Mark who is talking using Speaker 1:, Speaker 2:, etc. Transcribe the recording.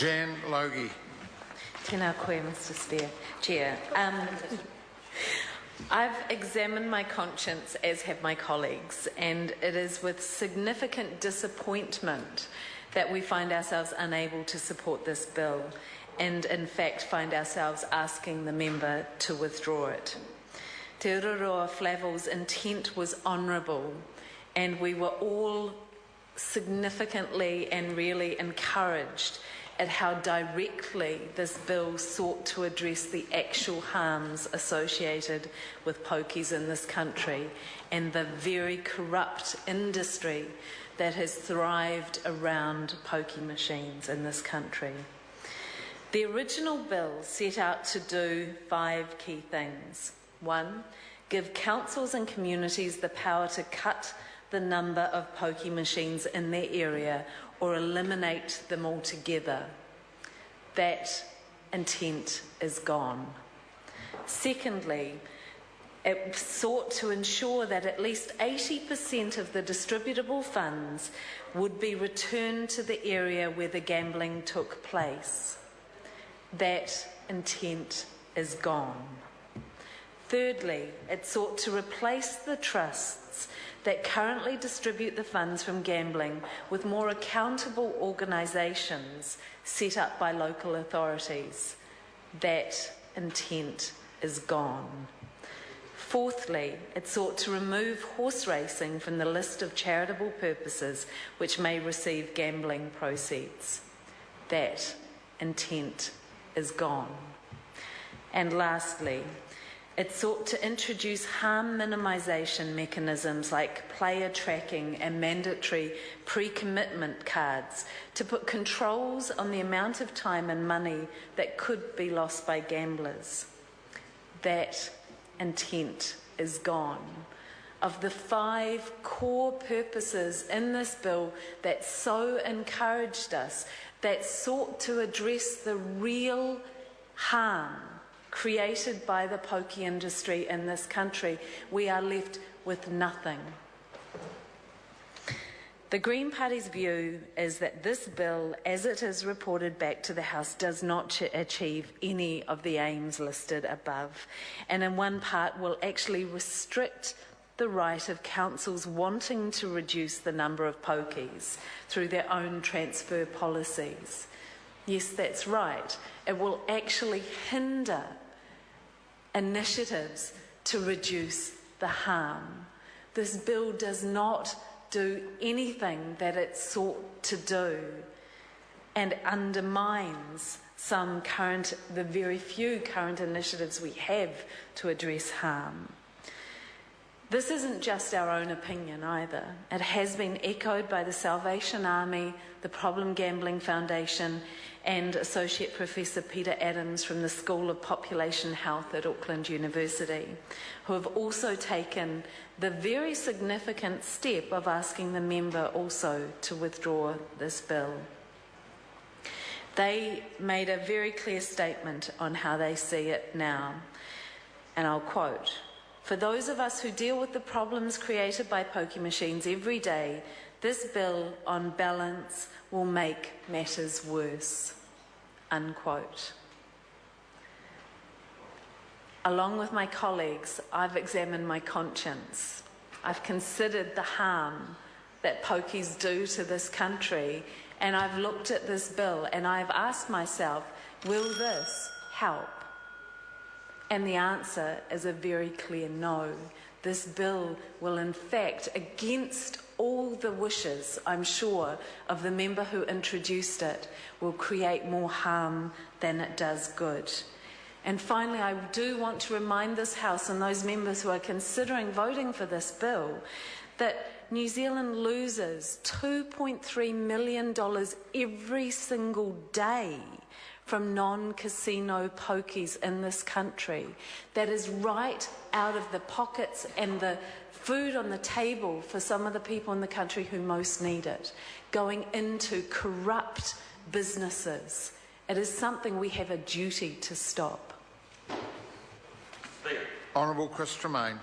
Speaker 1: Jan Logie.
Speaker 2: Tēnā koe, Mr. Chair. I've examined my conscience, as have my colleagues, and it is with significant disappointment that we find ourselves unable to support this bill and, in fact, find ourselves asking the member to withdraw it. Te Ururoa Flavel's intent was honourable, and we were all significantly and really encouraged at how directly this bill sought to address the actual harms associated with pokies in this country and the very corrupt industry that has thrived around pokie machines in this country. The original bill set out to do 5 key things. 1, give councils and communities the power to cut the number of pokie machines in their area or eliminate them altogether. That intent is gone. Secondly, it sought to ensure that at least 80% of the distributable funds would be returned to the area where the gambling took place. That intent is gone. Thirdly, it sought to replace the trusts that currently distribute the funds from gambling with more accountable organisations set up by local authorities. That intent is gone. Fourthly, it sought to remove horse racing from the list of charitable purposes which may receive gambling proceeds. That intent is gone. And lastly, it sought to introduce harm minimisation mechanisms like player tracking and mandatory pre-commitment cards to put controls on the amount of time and money that could be lost by gamblers. That intent is gone. Of the 5 core purposes in this bill that so encouraged us, that sought to address the real harm created by the pokie industry in this country, we are left with nothing. The Green Party's view is that this bill, as it is reported back to the House, does not achieve any of the aims listed above, and in one part will actually restrict the right of councils wanting to reduce the number of pokies through their own transfer policies. Yes, that's right. It will actually hinder initiatives to reduce the harm. This bill does not do anything that it sought to do and undermines the very few current initiatives we have to address harm. This isn't just our own opinion either. It has been echoed by the Salvation Army, the Problem Gambling Foundation, and Associate Professor Peter Adams from the School of Population Health at Auckland University, who have also taken the very significant step of asking the member also to withdraw this bill. They made a very clear statement on how they see it now, and I'll quote, "For those of us who deal with the problems created by pokie machines every day, this bill, on balance, will make matters worse." Unquote. Along with my colleagues, I've examined my conscience. I've considered the harm that pokies do to this country, and I've looked at this bill and I've asked myself, will this help? And the answer is a very clear no. This bill will, in fact, against all the wishes, I'm sure, of the member who introduced it, will create more harm than it does good. And finally, I do want to remind this House and those members who are considering voting for this bill that New Zealand loses $2.3 million every single day from non-casino pokies in this country. That is right out of the pockets and the food on the table for some of the people in the country who most need it, going into corrupt businesses. It is something we have a duty to stop.
Speaker 1: Honourable Chris Tremaine.